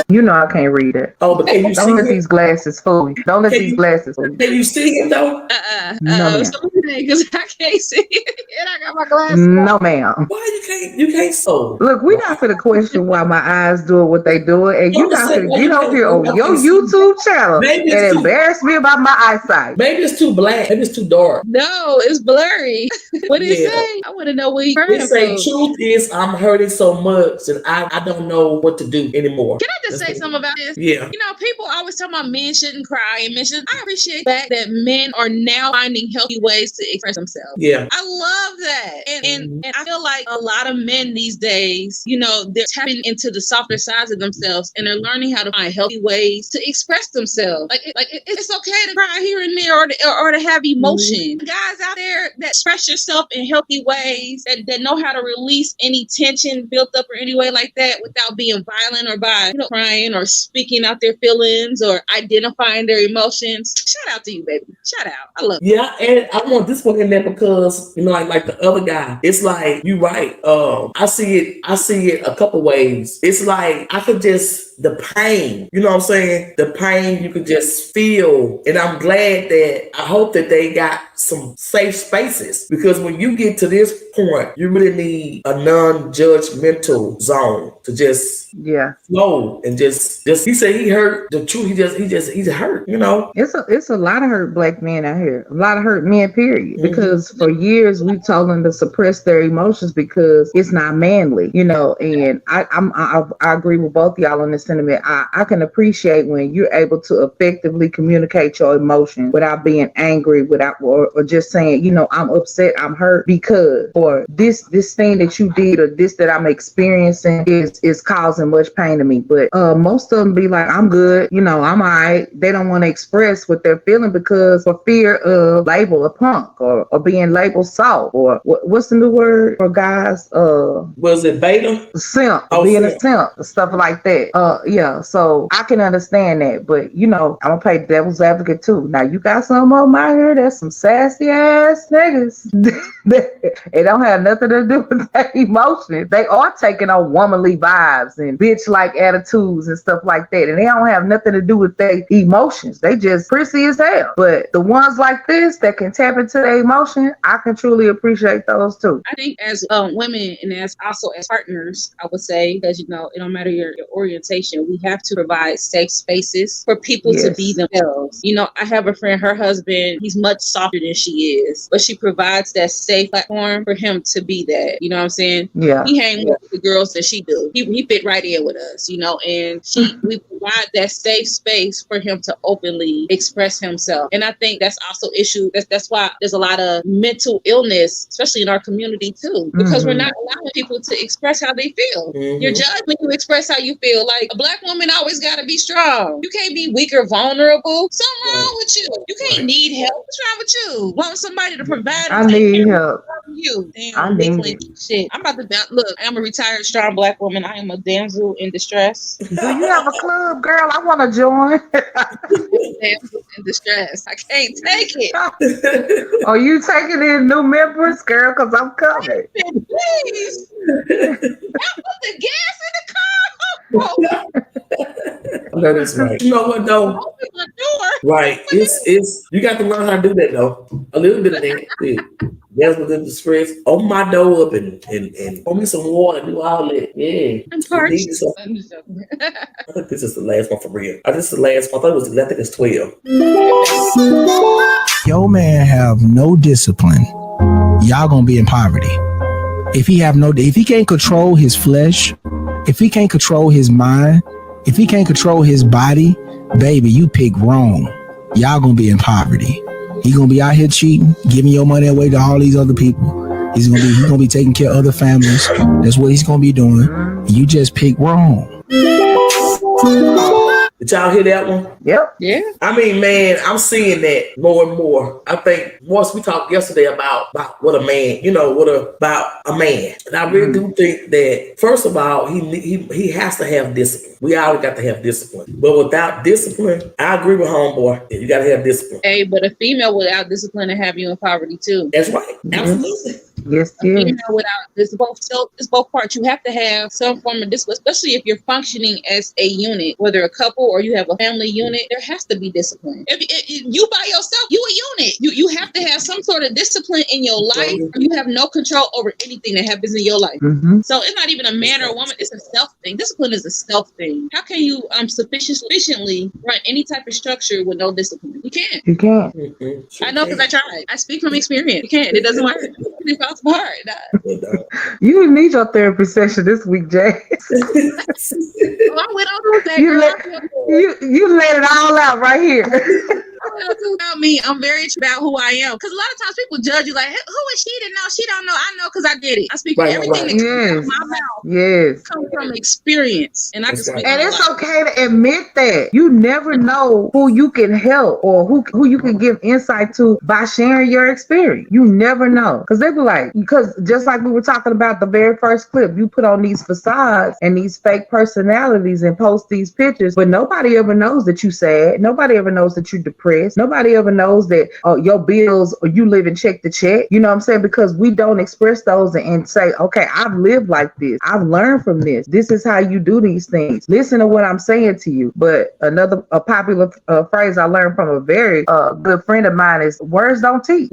You know I can't read it. Oh, but can you Don't see let it? these glasses fool you. Don't let these glasses fool you. Can you see it though? No, ma'am. Because I can't see it. And I got my glasses No, ma'am. Why you can't so? Look, we not for the question why my eyes doing what they doing, and you I'm just not saying, for why get you on can't- here why on y'all your can't see? YouTube channel Maybe and it's too. embarrass me about my eyesight. Maybe it's too black. Maybe it's too dark. No, it's blurry. What did it Yeah. say? I want to know what you It crying say for. truth is I'm hurting so much that I don't know what to do anymore. Can I just say something about this? Yeah. You know, people always talk about men shouldn't cry and men shouldn't. I appreciate the fact that men are now finding healthy ways to express themselves. Yeah. I love that. And I feel like a lot of men these days, you know, they're tapping into the softer sides of themselves and they're learning how to find healthy ways to express themselves. It's okay to cry here and there or to have emotion. Guys out there that express yourself in healthy ways that know how to release any tension built up or any way like that without being violent or by crying or speaking out their feelings or identifying their emotions. Shout out to you, baby. Shout out. I love you. Yeah, and I want this one in there because you know, like the other guy, it's like you right. I see it a couple ways. It's like I could just the pain, you know what I'm saying? The pain you could just feel. And I'm glad that I hope that they got some safe spaces because when you get to this point, you really need a non-judgmental zone to just flow and just he said he hurt the truth. He's hurt, you know. It's a lot of hurt black men out here. A lot of hurt men, period. Because for years we've told them to suppress their emotions because it's not manly, you know. And I agree with both y'all on this sentiment. I can appreciate when you're able to effectively communicate your emotion without being angry, without or just saying, you know, I'm upset, I'm hurt because or this thing that you did or this that I'm experiencing is causing much pain to me. But most of them be like, I'm good, you know, I'm all right. They don't want to express what they're feeling because for fear of label a punk or being labeled soft or what's the new word for guys? Was it beta? Simp, being a simp, stuff like that. Yeah, so I can understand that, but you know, I'm gonna play devil's advocate too. Now you got some of them out here that's some sassy ass niggas. It don't have nothing to do with their emotions. They are taking on womanly vibes and bitch like attitudes and stuff like that, and they don't have nothing to do with their emotions. They just prissy as hell. But the ones like this that can tap into their emotion, I can truly appreciate those too. I think as women and as also as partners, I would say, because you know, it don't matter your orientation, we have to provide safe spaces for people to be themselves. You know, I have a friend, her husband, he's much softer than she is, but she provides that safe platform for him to be that. You know what I'm saying? Yeah. He hangs with the girls that she do. He fit right in with us, you know, and we provide that safe space for him to openly express himself. And I think that's also issue. That's why there's a lot of mental illness, especially in our community too, because we're not allowing people to express how they feel. You're judged when you express how you feel. Like a black woman always got to be strong. You can't be weak or vulnerable. Something wrong with you. You can't need help. What's wrong with you? Want somebody to provide? I need help. You damn, I need shit. I'm about to look. I'm a retired strong black woman. I am a damsel in distress. Do you have a club, girl? I want to join. Damsel in distress. I can't take it. Are you taking in new members, girl? Because I'm coming. Please. I put the gas in the car. No, that's right. You know what though? Open the door. Right. It's you got to learn how to do that though. A little bit of that. That's within the stress. Open my door up and pour me some water, do all that. Yeah. I'm parched. I think this is the last one for real. This is the last one. I think it's 12. Yo man have no discipline. Y'all gonna be in poverty. If he can't control his flesh, if he can't control his mind, if he can't control his body, baby, you pick wrong. Y'all gonna be in poverty. He gonna be out here cheating, giving your money away to all these other people. He's gonna be taking care of other families. That's what he's gonna be doing. You just pick wrong. Did y'all hear that one? Yep. Yeah. I mean, man, I'm seeing that more and more. I think once we talked yesterday about what a man, about a man. And I really do think that, first of all, he has to have discipline. We always got to have discipline. But without discipline, I agree with homeboy. Yeah, you got to have discipline. Hey, but a female without discipline will have you in poverty too. That's right. Absolutely. Yes, A female yes. without it's both parts. You have to have some form of discipline, especially if you're functioning as a unit, whether a couple or you have a family unit. There has to be discipline. If you by yourself, you a unit. You have to have some sort of discipline in your life, or you have no control over anything that happens in your life. Mm-hmm. So it's not even a man or a woman. It's a self thing. Discipline is a self thing. How can you sufficiently run any type of structure with no discipline? You can't. You can't. I know because I tried. I speak from experience. You can't. It doesn't work. It falls apart. You need your therapy session this week, Jay. I went on with that, You let it all out right here. About me, I'm very about who I am. Because a lot of times people judge you like, who is she to know? She don't know. I know because I did it. I speak everything that comes out of my mouth. Yes. Comes from experience, and I can speak. And it's okay to admit that. You never know who you can help or who you can give insight to by sharing your experience. You never know. Because they be like, because just like we were talking about the very first clip, you put on these facades and these fake personalities and post these pictures, but nobody ever knows that you sad. Nobody ever knows that you're depressed. Nobody ever knows that your bills or you live in check to check. You know what I'm saying? Because we don't express those and say, okay, I've lived like this. I've learned from this. This is how you do these things. Listen to what I'm saying to you. But another popular phrase I learned from a very good friend of mine is words don't teach.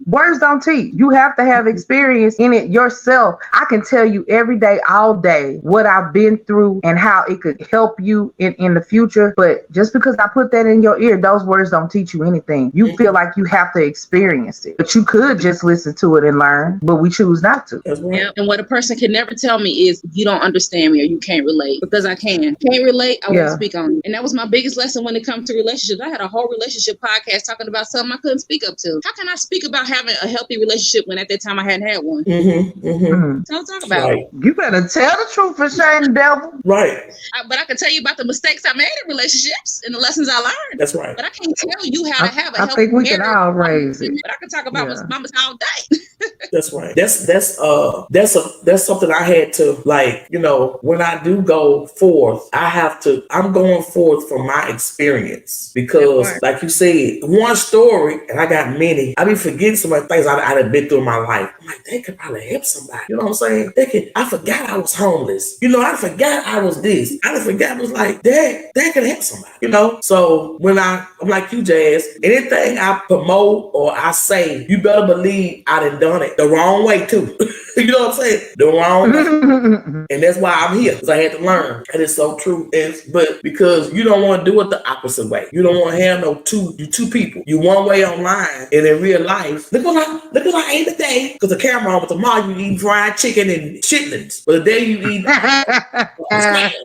Words don't teach. You have to have experience in it yourself. I can tell you every day, all day, what I've been through and how it could help you in the future. But just because I put that in your ear, those words don't teach you anything. You feel like you have to experience it. But you could just listen to it and learn, but we choose not to. Yep. And what a person can never tell me is you don't understand me or you can't relate, because I can. Can't relate, I won't speak on it. And that was my biggest lesson when it comes to relationships. I had a whole relationship podcast talking about something I couldn't speak up to. How can I speak about having a healthy relationship when at that time I hadn't had one? Don't talk about it. You better tell the truth for shame, devil. Right. But I can tell you about the mistakes I made in relationships and the lessons I learned. That's right. But I can't tell you how to have a healthy I think we marriage. can all raise it. But I can talk about mamas all day. That's right. That's something I had to, like, you know, when I do go forth, I'm going forth from my experience, because like you said, one story, and I got many. I be forgetting some of the things I've been through in my life. I'm like, they could probably help somebody. You know what I'm saying? I forgot I was homeless. You know, I forgot I was this. I forgot I was like, that could help somebody. You know? So when I'm like you, Jazz, anything I promote or I say, you better believe I done it the wrong way too. You know what I'm saying? The wrong way. And that's why I'm here, because I had to learn. And it's so true. But because you don't want to do it the opposite way. You don't want to have two people. You one way online, and in real life, look what I ate today. Because the camera on, but tomorrow you eat fried chicken and chitlins. But the day you eat,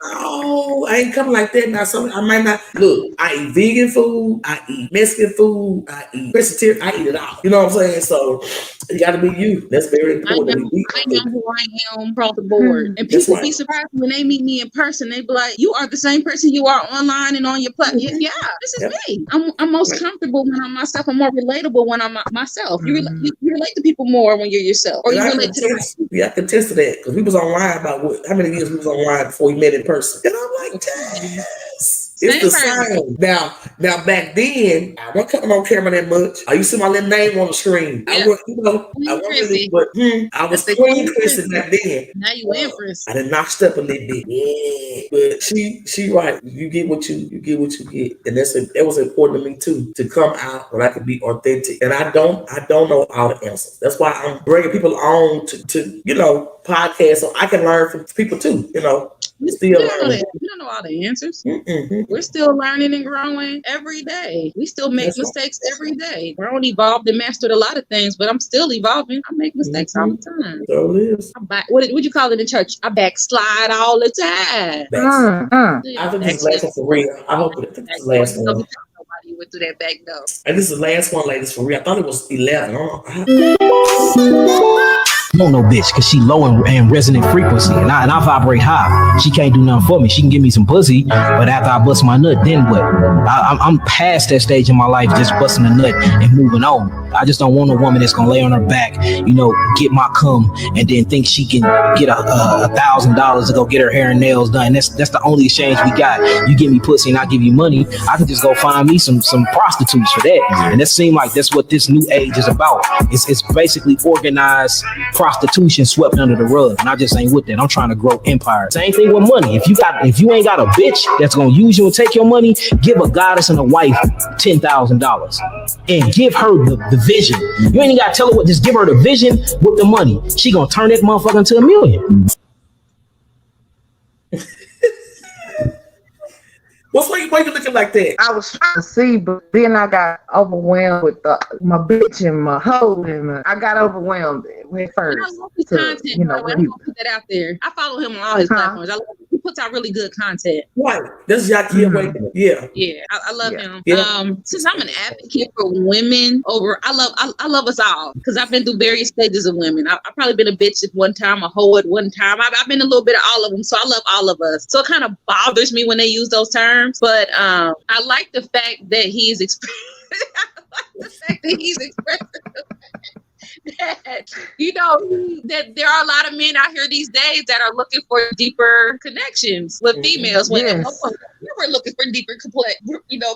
oh, I ain't coming like that now. So I might not. Look, I eat vegan food. I eat Mexican food. I eat vegetarian. I eat it all. You know what I'm saying? So you got to be you. That's very important. I know who I am across the board. And people be surprised when they meet me in person. They be like, you are the same person you are online and on your platform. Yeah, this is me. I'm most comfortable when I'm myself. I'm more relatable when I'm myself. You relate to people more when you're yourself. Or you relate to the right people. Yeah, I can attest to that. Because we was online about how many years we was online before we met in person. And I'm like, yes. It's the same. Now back then, I wasn't coming on camera that much. I used to see my little name on the screen. I was Queen Crissy back then. Now you Empress. I done notched up a little bit. Yeah. But she right. You get what you get. And that was important to me too, to come out when I could be authentic. And I don't know all the answers. That's why I'm bringing people on to you know, podcasts, so I can learn from people too, you know. We don't know all the answers. We're still learning and growing every day. We still make mistakes every day. We're only evolved and mastered a lot of things, but I'm still evolving. I make mistakes all the time. So it is. What you call it in church? I backslide all the time. I think this is the last one for real. I hope it's the last one. Nobody went through that back though. And this is the last one, ladies, for real. I thought it was 11. want no bitch because she low in resonant frequency, and I vibrate high. She can't do nothing for me. She can give me some pussy, but after I bust my nut, then what? I'm past that stage in my life, just busting a nut and moving on. I just don't want a woman that's gonna lay on her back, get my cum, and then think she can get $1,000 to go get her hair and nails done. That's the only exchange we got. You give me pussy and I give you money. I can just go find me some prostitutes for that. And that seems like that's what this new age is about. It's basically organized prostitution swept under the rug, and I just ain't with that. I'm trying to grow empire. Same thing with money. If you ain't got a bitch that's gonna use you and take your money, give a goddess and a wife $10,000 and give her the vision. You ain't gotta tell her what. Just give her the vision with the money. She gonna turn that motherfucker into $1 million. Why you looking like that? I was trying to see, but then I got overwhelmed with my bitch and my hoe, and I got overwhelmed with first. I love his content, bro. I'm gonna put that out there. I follow him on all his platforms. I love him. He puts out really good content. Right. That's Jackie away. Yeah. Yeah. I love him. Yeah. Since I'm an advocate for women I love us all, because I've been through various stages of women. I've probably been a bitch at one time, a hoe at one time. I've been a little bit of all of them. So I love all of us. So it kind of bothers me when they use those terms. But I like the fact that he's expressing that there are a lot of men out here these days that are looking for deeper connections with females. When we were looking for deeper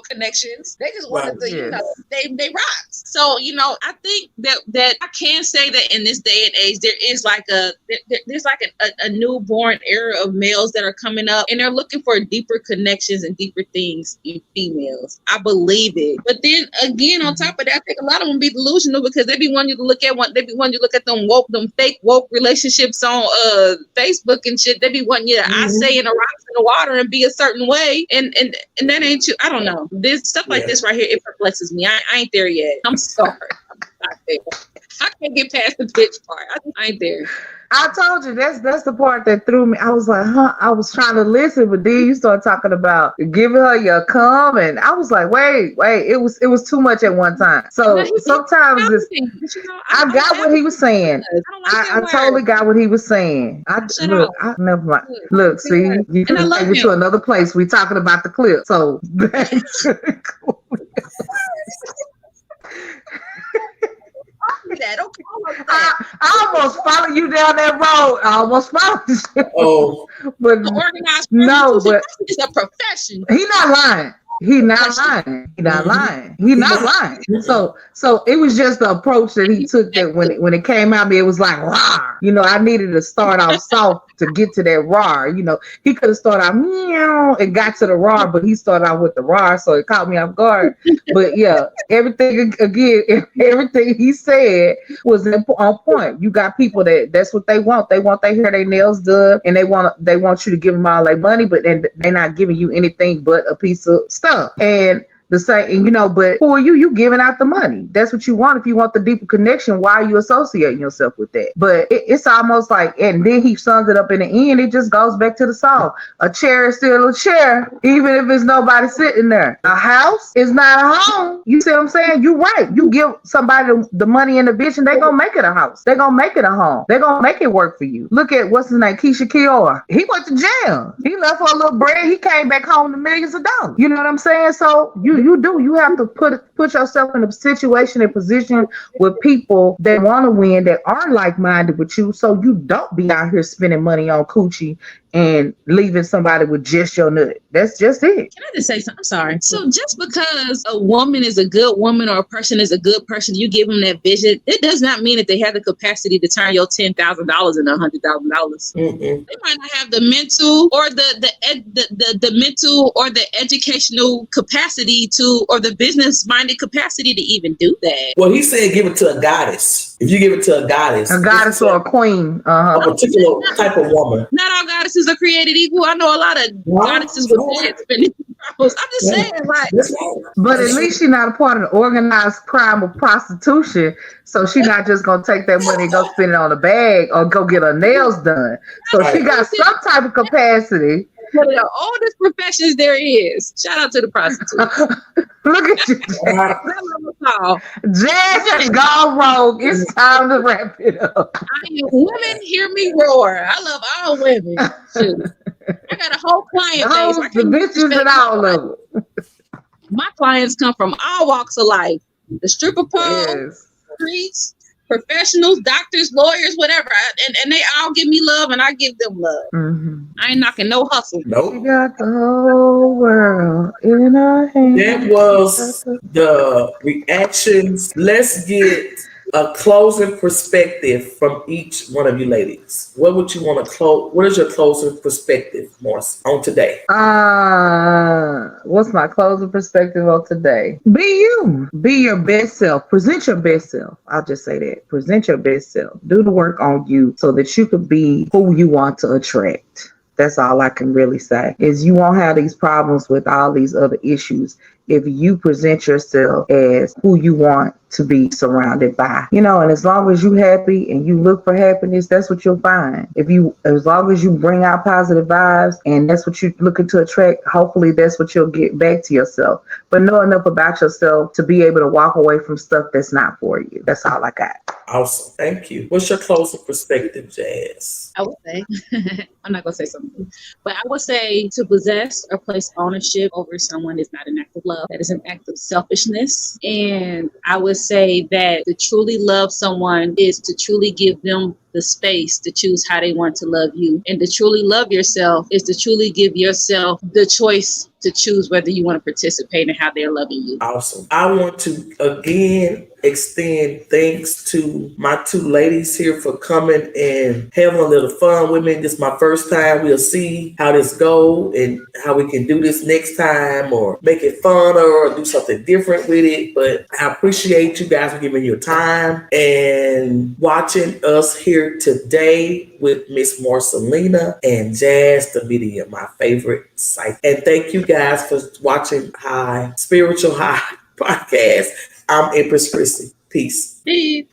connections, they just wanted to, they rock. So I think that I can say that in this day and age, there is there's a newborn era of males that are coming up, and they're looking for deeper connections and deeper things in females. I believe it. But then again, on top of that, I think a lot of them be delusional, because they be wanting you to look at them fake woke relationships on Facebook and shit. They be wanting you to I say in the rocks in the water and be a certain way, and that ain't you. I don't know. This stuff like this right here, it perplexes me. I ain't there yet. I'm sorry. I'm not there. I can't get past the bitch part. I ain't there. I told you that's the part that threw me. I was like, I was trying to listen, but then you started talking about giving her your cum, and I was like, wait, it was too much at one time. So sometimes I got what he was saying. I totally got what he was saying. Never mind. Look, see, you can take me to another place. We talking about the clip, so that's cool. I almost follow you down that road. I almost followed you. Oh, but no, but it's a profession. He not lying. He not lying. So it was just the approach that he took, that when it came out me, it was like, rah. I needed to start off soft to get to that raw. He could have started out meow and got to the raw, but he started out with the raw, so it caught me off guard. But yeah, everything he said was on point. You got people that's what they want. They want their hair, their nails done, and they want you to give them all their money, but then they're not giving you anything but a piece of stuff. And the same, but for you giving out the money. That's what you want. If you want the deeper connection, why are you associating yourself with that? But it's almost like, and then he sums it up in the end. It just goes back to the song. A chair is still a chair, even if there's nobody sitting there. A house is not a home. You see what I'm saying? You're right. You give somebody the money and the vision, they're going to make it a house. They're going to make it a home. They're going to make it work for you. Look at, what's his name? Keisha Kiora. He went to jail. He left for a little bread. He came back home to millions of dollars. You know what I'm saying? So you have to put yourself in a situation and position with people that want to win, that are like-minded with you, so you don't be out here spending money on coochie and leaving somebody with just your nut. That's just it. Can I just say something? I'm sorry. So just because a woman is a good woman or a person is a good person, you give them that vision, it does not mean that they have the capacity to turn your $10,000 into $100,000. Mm-hmm. They might not have the mental or the mental or the educational capacity to, or the business-minded capacity to even do that. Well, he said give it to a goddess. If you give it to a goddess or a queen, a particular type of woman. Not all goddesses are created equal. I know a lot of goddesses with heads spinning. I'm just saying, like. But at least she's not a part of the organized crime of prostitution. So she's not just gonna take that money and go spend it on a bag or go get her nails done. So she got some type of capacity. one of the oldest professions there is. Shout out to the prostitute. Look at you. I love us all. Jazz gone rogue. It's time to wrap it up. Women hear me roar. I love all women. Shoot. I got a whole client base. The bitches and all of them. My clients come from all walks of life. The stripper pole, Yes. streets, professionals, doctors, lawyers, whatever. And they all give me love and I give them love. Mm-hmm. I ain't knocking no hustle. We Nope. got the whole world in our hands. That was the reactions. Let's get a closing perspective from each one of you ladies. What would you want to close? What is your closing perspective, Morris, on today? What's my closing perspective on today? Be you. Be your best self. Present your best self. I'll just say that. Present your best self. Do the work on you so that you could be who you want to attract. That's all I can really say, is you won't have these problems with all these other issues if you present yourself as who you want to be surrounded by. And as long as you're happy and you look for happiness, that's what you'll find. As long as you bring out positive vibes and that's what you're looking to attract, hopefully that's what you'll get back to yourself. But know enough about yourself to be able to walk away from stuff that's not for you. That's all I got. Awesome. Thank you. What's your closing perspective, Jazz? I would say, I'm not going to say something, but I would say to possess or place ownership over someone is not an act of love. That is an act of selfishness. And I would say that to truly love someone is to truly give them the space to choose how they want to love you. And to truly love yourself is to truly give yourself the choice to choose whether you want to participate in how they're loving you. Awesome. I want to again extend thanks to my two ladies here for coming and having a little fun with me. This is my first time. We'll see how this go and how we can do this next time or make it funner or do something different with it. But I appreciate you guys for giving your time and watching us here today with Miss Marcelina and Jazz the Medium, my favorite site. And thank you guys for watching Spiritual High Podcast. I'm Empress Crissy. Peace. Peace.